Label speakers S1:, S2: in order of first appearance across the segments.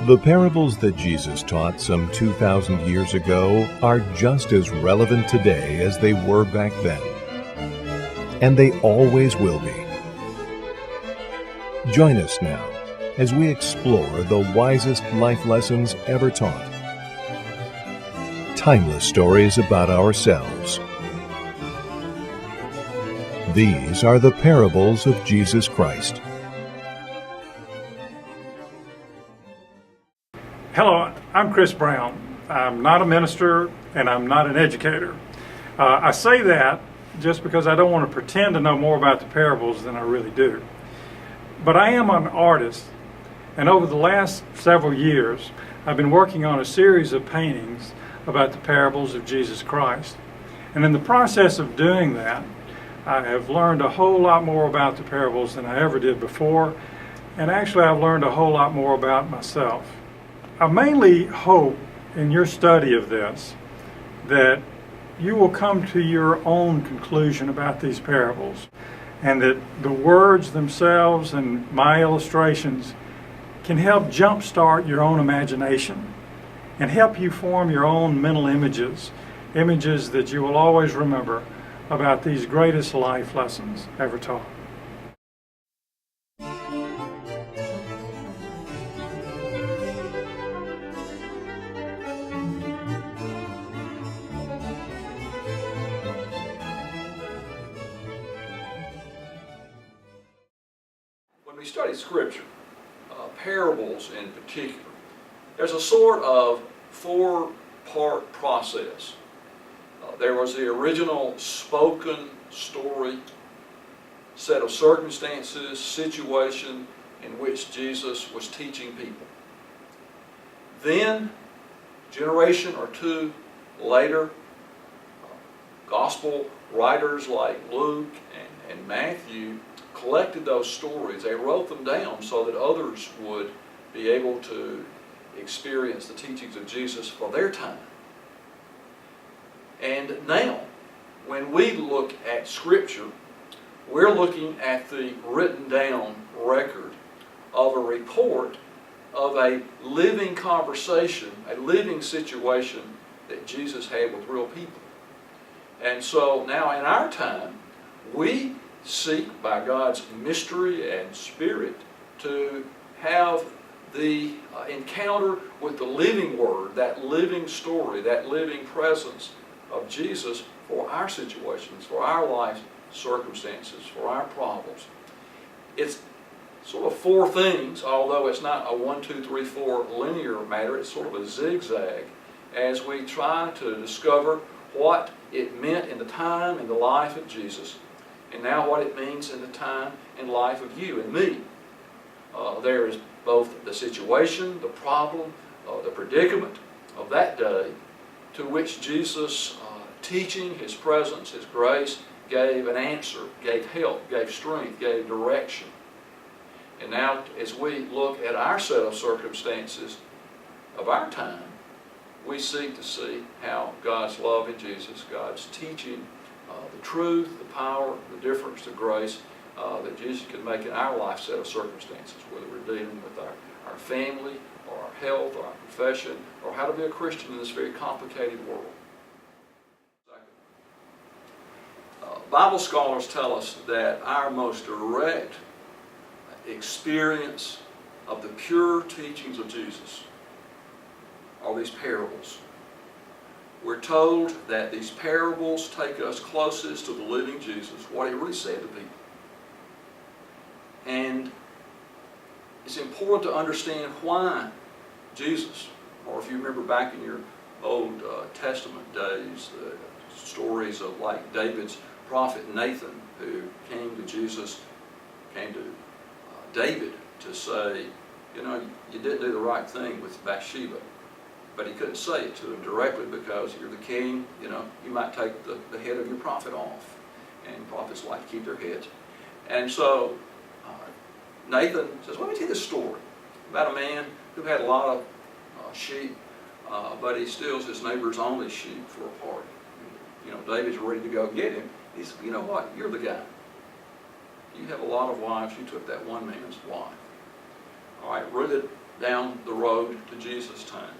S1: The parables that Jesus taught some 2,000 years ago are just as relevant today as they were back then. And they always will be. Join us now as we explore the wisest life lessons ever taught. Timeless stories about ourselves. These are the parables of Jesus Christ.
S2: Hello, I'm Chris Brown. I'm not a minister and I'm not an educator. I say that just because I don't want to pretend to know more about the parables than I really do. But I am an artist, and over the last several years, I've been working on a series of paintings about the parables of Jesus Christ. And in the process of doing that, I have learned a whole lot more about the parables than I ever did before, and actually I've learned a whole lot more about myself. I mainly hope in your study of this that you will come to your own conclusion about these parables, and that the words themselves and my illustrations can help jumpstart your own imagination and help you form your own mental images that you will always remember about these greatest life lessons ever taught.
S3: When we study Scripture, parables in particular, there's a sort of four-part process. There was the original spoken story, set of circumstances, situation in which Jesus was teaching people. Then, generation or two later, gospel writers like Luke and Matthew collected those stories. They wrote them down so that others would be able to experience the teachings of Jesus for their time. And now, when we look at Scripture, we're looking at the written down record of a report of a living conversation, a living situation that Jesus had with real people. And so now in our time, we seek by God's mystery and Spirit to have the encounter with the living Word, that living story, that living presence of Jesus for our situations, for our life circumstances, for our problems. It's sort of four things, although it's not a 1, 2, 3, 4 linear matter. It's sort of a zigzag as we try to discover what it meant in the time and the life of Jesus, and now what it means in the time and life of you and me. There is both the situation, the problem, the predicament of that day, to which Jesus, teaching, His presence, His grace, gave an answer, gave help, gave strength, gave direction. And now as we look at our set of circumstances of our time, we seek to see how God's love in Jesus, God's teaching, the truth, the power, the difference, the grace that Jesus can make in our life set of circumstances, whether we're dealing with our family, or our health, or our profession, or how to be a Christian in this very complicated world. Bible scholars tell us that our most direct experience of the pure teachings of Jesus are these parables. We're told that these parables take us closest to the living Jesus, what He really said to people. And it's important to understand why Jesus, or if you remember back in your Old Testament days, the stories of like David's prophet Nathan, who came to Jesus, came to David to say, you know, you didn't do the right thing with Bathsheba. But he couldn't say it to him directly because you're the king, you know, you might take the head of your prophet off. And prophets like to keep their heads. And so Nathan says, well, let me tell you this story about a man who had a lot of sheep, but he steals his neighbor's only sheep for a party. You know, David's ready to go get him. He said, you know what, you're the guy. You have a lot of wives, you took that one man's wife. All right, rooted down the road to Jesus' time.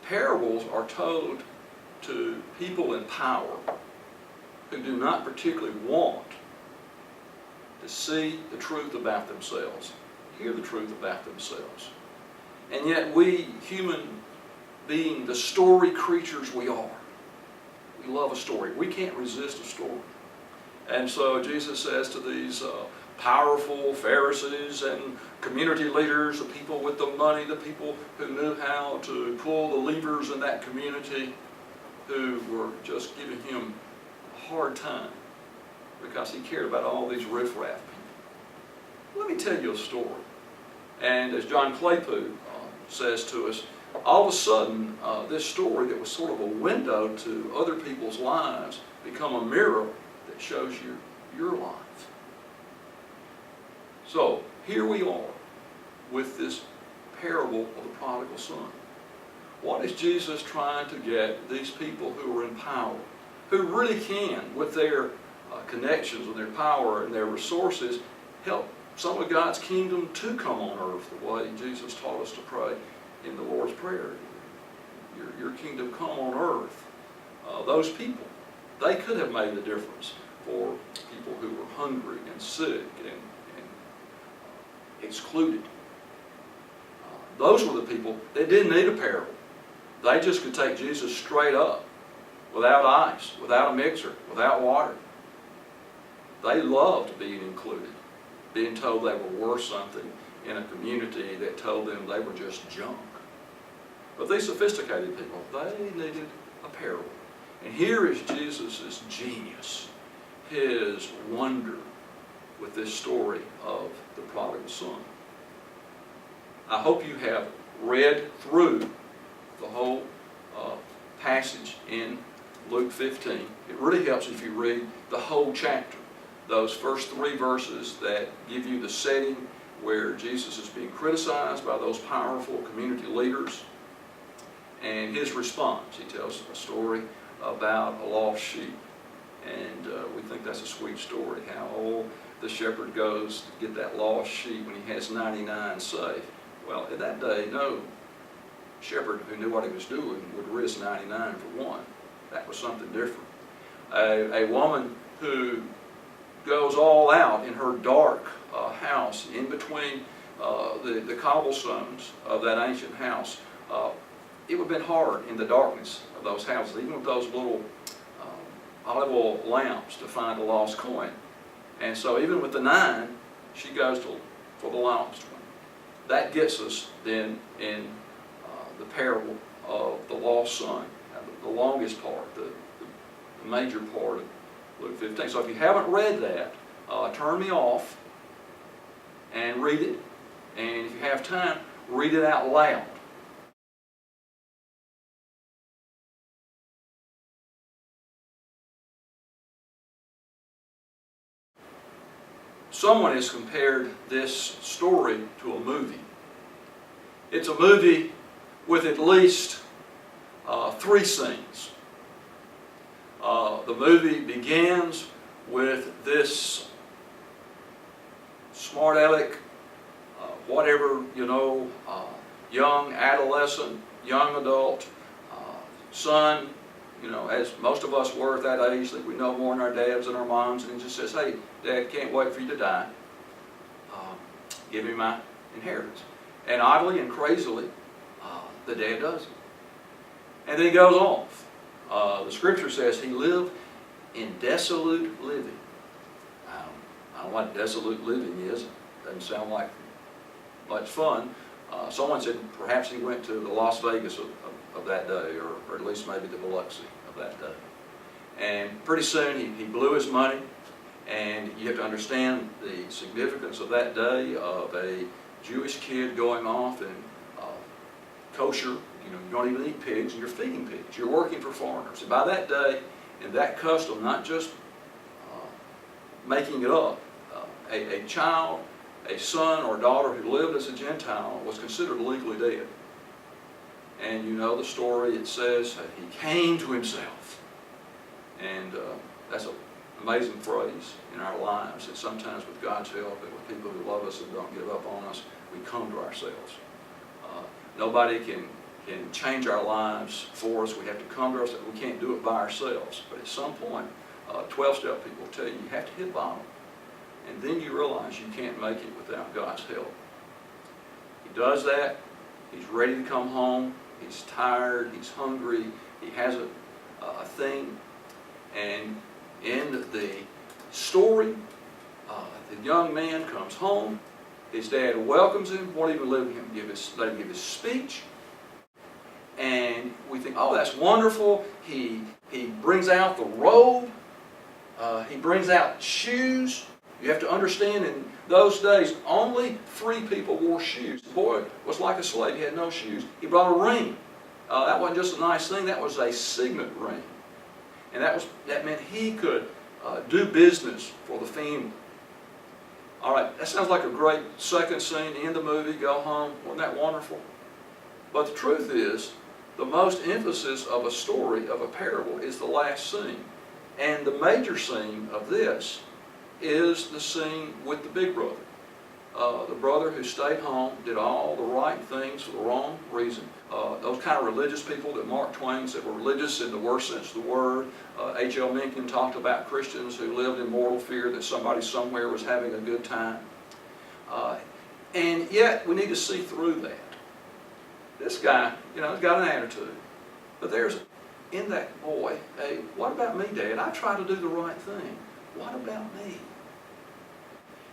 S3: Parables are told to people in power who do not particularly want to see the truth about themselves, hear the truth about themselves. And yet we, human being, the story creatures we are, we love a story. We can't resist a story. And so Jesus says to these powerful Pharisees and community leaders, the people with the money, the people who knew how to pull the levers in that community, who were just giving him a hard time because he cared about all these riffraff people. Let me tell you a story. And as John Claypool says to us, all of a sudden, this story that was sort of a window to other people's lives become a mirror that shows you your life. So here we are with this parable of the prodigal son. What is Jesus trying to get these people who are in power, who really can, with their connections and their power and their resources, help some of God's kingdom to come on earth the way Jesus taught us to pray in the Lord's Prayer? Your kingdom come on earth. Those people, they could have made a difference for people who were hungry and sick and excluded. Those were the people that didn't need a parable. They just could take Jesus straight up, without ice, without a mixer, without water. They loved being included, being told they were worth something in a community that told them they were just junk. But these sophisticated people, they needed a parable. And here is Jesus' genius, his wonder with this story of the prodigal son. I hope you have read through the whole passage in Luke 15. It really helps if you read the whole chapter. Those first 3 verses that give you the setting where Jesus is being criticized by those powerful community leaders, and his response. He tells a story about a lost sheep, and we think that's a sweet story, how the shepherd goes to get that lost sheep when he has 99 safe. Well, at that day, no shepherd who knew what he was doing would risk 99 for one. That was something different. A woman who goes all out in her dark house, in between the cobblestones of that ancient house. It would have been hard in the darkness of those houses, even with those little olive oil lamps, to find a lost coin. And so even with the 9, she goes for the lost one. That gets us then in the parable of the lost son, the longest part, the major part of Luke 15. So if you haven't read that, turn me off and read it. And if you have time, read it out loud. Someone has compared this story to a movie. It's a movie with at least 3 scenes. The movie begins with this smart aleck, young adolescent, young adult, son, as most of us were at that age, that we know more than our dads and our moms, and he just says, "Hey, Dad, can't wait for you to die. Give me my inheritance." And oddly and crazily, the dad does it. And then he goes off. The scripture says he lived in desolate living. I don't know what desolate living is. It doesn't sound like much fun. Someone said perhaps he went to the Las Vegas of that day, or at least maybe the Biloxi of that day. And pretty soon he blew his money, and you have to understand the significance of that day of a Jewish kid going off and kosher. You don't even eat pigs, and you're feeding pigs. You're working for foreigners. And by that day, and that custom, not just making it up, a child, a son or daughter who lived as a Gentile was considered legally dead. And you know the story. It says that he came to himself. And that's an amazing phrase in our lives, that sometimes with God's help and with people who love us and don't give up on us, we come to ourselves. Nobody can change our lives for us. We have to come to ourselves. We can't do it by ourselves. But at some point, 12-step people tell you have to hit bottom. And then you realize you can't make it without God's help. He does that. He's ready to come home. He's tired. He's hungry. He has a thing. And in the story, the young man comes home. His dad welcomes him, won't even let him give his speech. And we think, oh, that's wonderful. He brings out the robe. He brings out shoes. You have to understand, in those days, only free people wore shoes. The boy was like a slave. He had no shoes. He brought a ring. That wasn't just a nice thing. That was a signet ring. And that meant he could do business for the family. All right, that sounds like a great second scene, end the movie, go home. Wasn't that wonderful? But the truth is, the most emphasis of a story, of a parable, is the last scene. And the major scene of this is the scene with the big brother. The brother who stayed home, did all the right things for the wrong reason. Those kind of religious people that Mark Twain said were religious in the worst sense of the word. H.L. Mencken talked about Christians who lived in mortal fear that somebody somewhere was having a good time. And yet, we need to see through that. This guy, has got an attitude. But there's, in that boy, what about me, Dad? I try to do the right thing. What about me?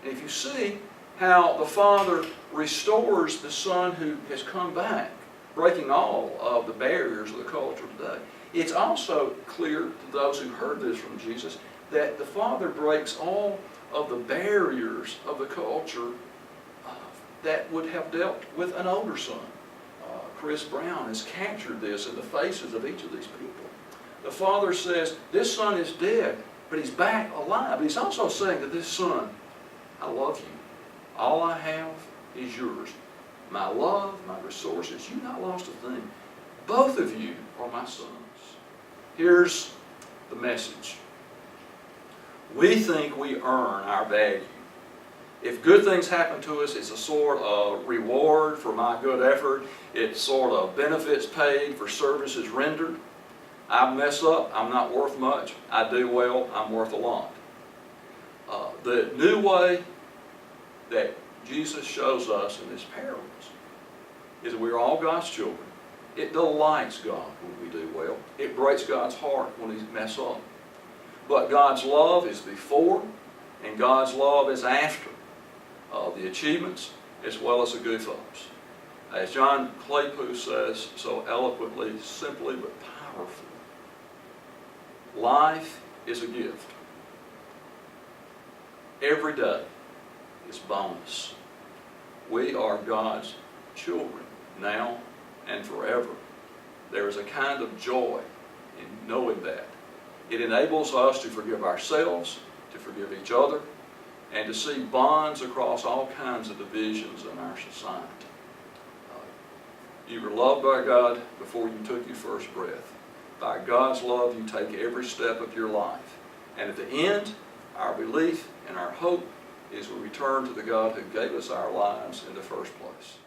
S3: And if you see how the father restores the son who has come back, breaking all of the barriers of the culture today, it's also clear to those who heard this from Jesus that the father breaks all of the barriers of the culture that would have dealt with an older son. Chris Brown has captured this in the faces of each of these people. The father says, this son is dead, but he's back alive. But he's also saying to this son, I love you. All I have is yours. My love, my resources, you've not lost a thing. Both of you are my sons. Here's the message. We think we earn our value. If good things happen to us, it's a sort of reward for my good effort. It's sort of benefits paid for services rendered. I mess up, I'm not worth much. I do well, I'm worth a lot. The new way that Jesus shows us in this parables is that we're all God's children. It delights God when we do well. It breaks God's heart when we mess up. But God's love is before and God's love is after the achievements as well as the goof-ups. As John Claypool says so eloquently, simply but powerfully, life is a gift. Every day is bonus. We are God's children now and forever. There is a kind of joy in knowing that. It enables us to forgive ourselves, to forgive each other, and to see bonds across all kinds of divisions in our society. You were loved by God before you took your first breath. By God's love, you take every step of your life. And at the end, our belief and our hope is we return to the God who gave us our lives in the first place.